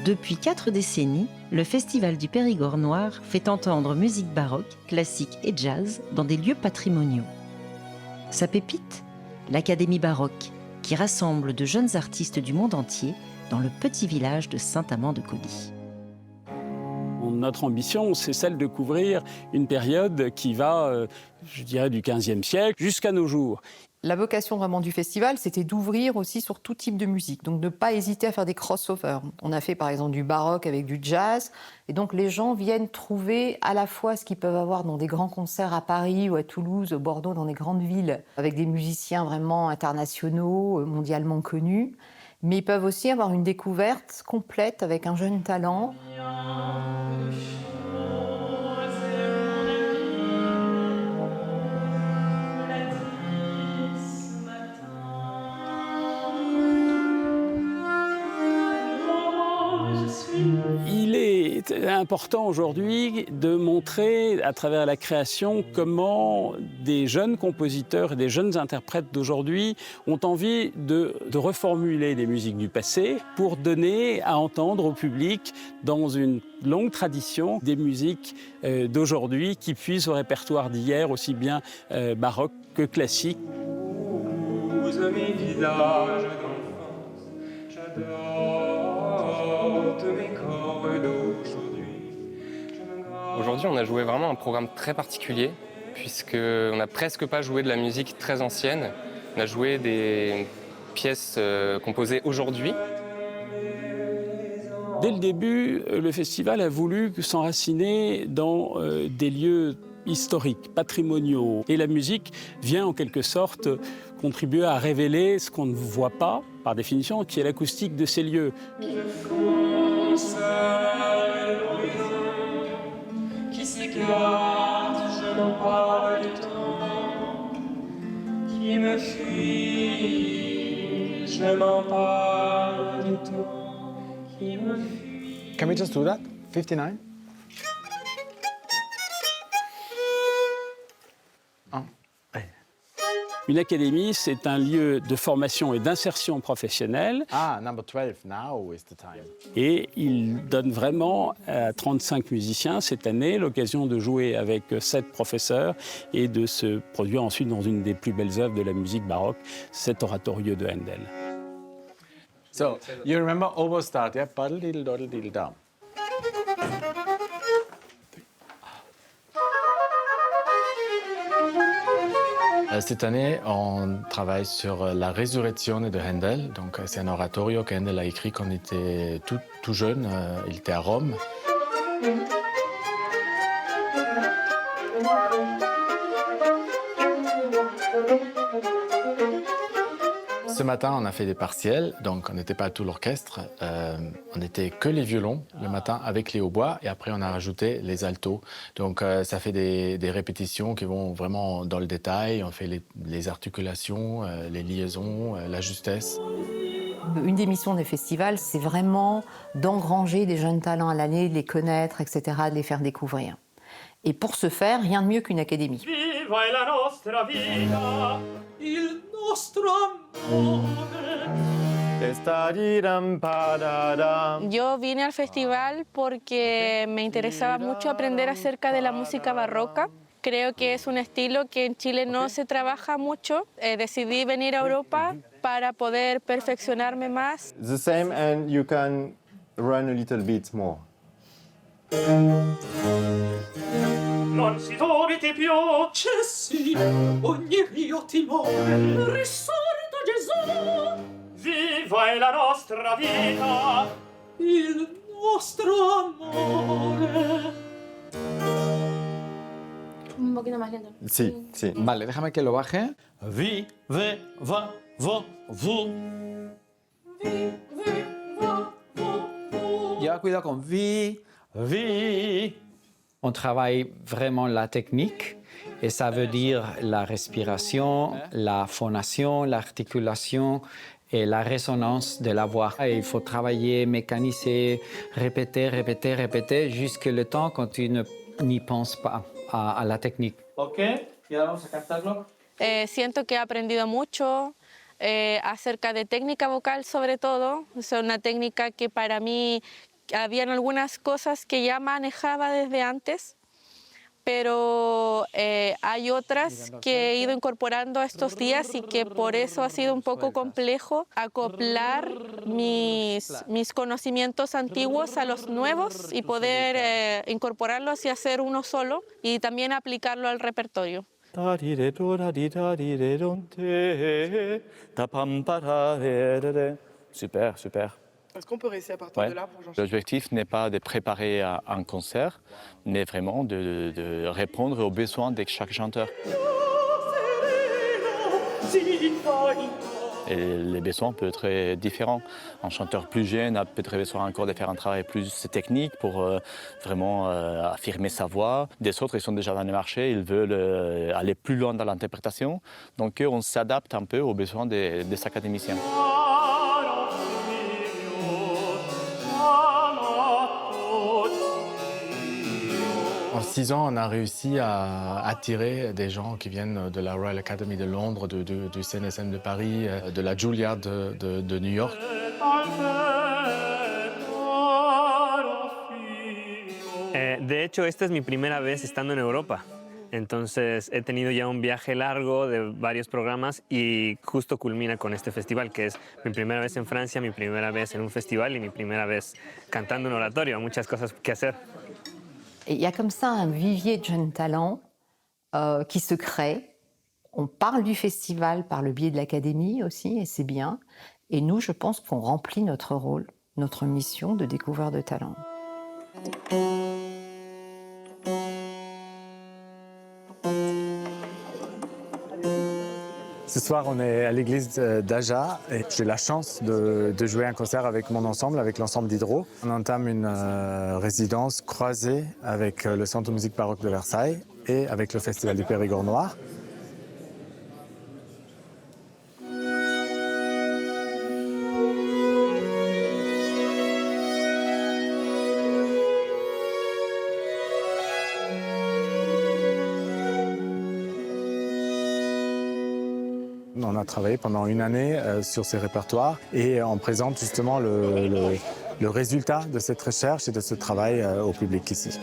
Depuis 4 décennies, le Festival du Périgord noir fait entendre musique baroque, classique et jazz dans des lieux patrimoniaux. Sa pépite, l'Académie baroque, qui rassemble de jeunes artistes du monde entier dans le petit village de Saint-Amand-de-Coly. Notre ambition, c'est celle de couvrir une période qui va, je dirais, du XVe siècle jusqu'à nos jours. La vocation vraiment du festival, c'était d'ouvrir aussi sur tout type de musique, donc ne pas hésiter à faire des crossovers. On a fait par exemple du baroque avec du jazz, et donc les gens viennent trouver à la fois ce qu'ils peuvent avoir dans des grands concerts à Paris ou à Toulouse, Bordeaux, dans des grandes villes, avec des musiciens vraiment internationaux, mondialement connus, mais ils peuvent aussi avoir une découverte complète avec un jeune talent. Il est important aujourd'hui de montrer à travers la création comment des jeunes compositeurs et des jeunes interprètes d'aujourd'hui ont envie de reformuler les musiques du passé pour donner à entendre au public dans une longue tradition des musiques d'aujourd'hui qui puisent au répertoire d'hier aussi bien baroque que classique. Mes visages d'enfance, j'adore tous mes corps d'aujourd'hui. Aujourd'hui, on a joué vraiment un programme très particulier, puisqu'on n'a presque pas joué de la musique très ancienne. On a joué des pièces composées aujourd'hui. Dès le début, le festival a voulu s'enraciner dans des lieux historiques, patrimoniaux. Et la musique vient en quelque sorte contribuer à révéler ce qu'on ne voit pas, par définition, qui est l'acoustique de ces lieux. Qui s'écarte, je n'en parle du temps. Qui me fuit, je m'en parle du temps. Qui me fuit. Can we just do that? 59? Une académie, c'est un lieu de formation et d'insertion professionnelle. Ah, number 12, now is the time. Et il donne vraiment à 35 musiciens cette année l'occasion de jouer avec 7 professeurs et de se produire ensuite dans une des plus belles œuvres de la musique baroque, cet oratorio de Handel. So, you remember Oberstart, yeah? Paddle-diddle-doddle-diddle-dum. Cette année, on travaille sur la résurrection de Handel. Donc, c'est un oratorio que Handel a écrit quand il était tout jeune. Il était à Rome. Ce matin, on a fait des partiels, donc on n'était pas tout l'orchestre. On n'était que les violons le matin avec les hautbois, et après on a rajouté les altos. Donc ça fait des répétitions qui vont vraiment dans le détail. On fait les articulations, les liaisons, la justesse. Une des missions des festivals, c'est vraiment d'engranger des jeunes talents à l'année, de les connaître, etc., de les faire découvrir. Et pour ce faire, rien de mieux qu'une académie. Viva la nostra vita, il nostro amore. Yo vine al festival porque me interesaba mucho aprender acerca de la música barroca. Creo que es un estilo que en Chile no se trabaja mucho. Decidí venir a Europa para poder perfeccionarme más. The same, and you can run a little bit more. Non si dovete più cessi, ogni rio timore, risorto Gesù. Viva la nostra vita, il nostro amore. Un poquito más lento. Sí, sí. Vale, déjame que lo baje. Vi, ve, va, vo, vous. Lleva cuidado con vi. Vi. On travaille vraiment la technique et ça veut dire la respiration, la phonation, l'articulation et la résonance de la voix. Et il faut travailler, mécaniser, répéter jusqu'à le temps quand tu n'y penses pas a la technique. Ok, y ahora vamos a cantarlo. Siento que he aprendido mucho acerca de técnica vocal sobre todo. Es una técnica que para mí Habían algunas cosas que ya manejaba desde antes, pero hay otras que he ido incorporando estos días y que por eso ha sido un poco complejo acoplar mis conocimientos antiguos a los nuevos y poder incorporarlos y hacer uno solo y también aplicarlo al repertorio. Super, super. Est-ce qu'on peut rester à partir de là pour Jean-Charles? L'objectif n'est pas de préparer un concert, mais vraiment de répondre aux besoins de chaque chanteur. Et les besoins peuvent être différents. Un chanteur plus jeune a peut-être besoin encore de faire un travail plus technique pour vraiment affirmer sa voix. Des autres, ils sont déjà dans le marché, ils veulent aller plus loin dans l'interprétation. Donc on s'adapte un peu aux besoins de ces académiciens. En 6 ans, on a réussi à attirer des gens qui viennent de la Royal Academy de Londres, du CNSM de Paris, de la Juilliard de New York. De hecho, esta es mi primera vez estando en Europa. Entonces he tenido ya un viaje largo de varios programas y justo culmina con este festival, que es mi primera vez en Francia, mi primera vez en un festival y mi primera vez cantando un oratorio. Muchas cosas que hacer. Et il y a comme ça un vivier de jeunes talents qui se crée. On parle du festival par le biais de l'académie aussi, et c'est bien. Et nous, je pense qu'on remplit notre rôle, notre mission de découvreur de talents. Ce soir, on est à l'église d'Aja et j'ai la chance de jouer un concert avec mon ensemble, avec l'ensemble d'Hydro. On entame une résidence croisée avec le Centre de musique baroque de Versailles et avec le Festival du Périgord noir. On a travaillé pendant une année sur ces répertoires et on présente justement le résultat de cette recherche et de ce travail au public ici.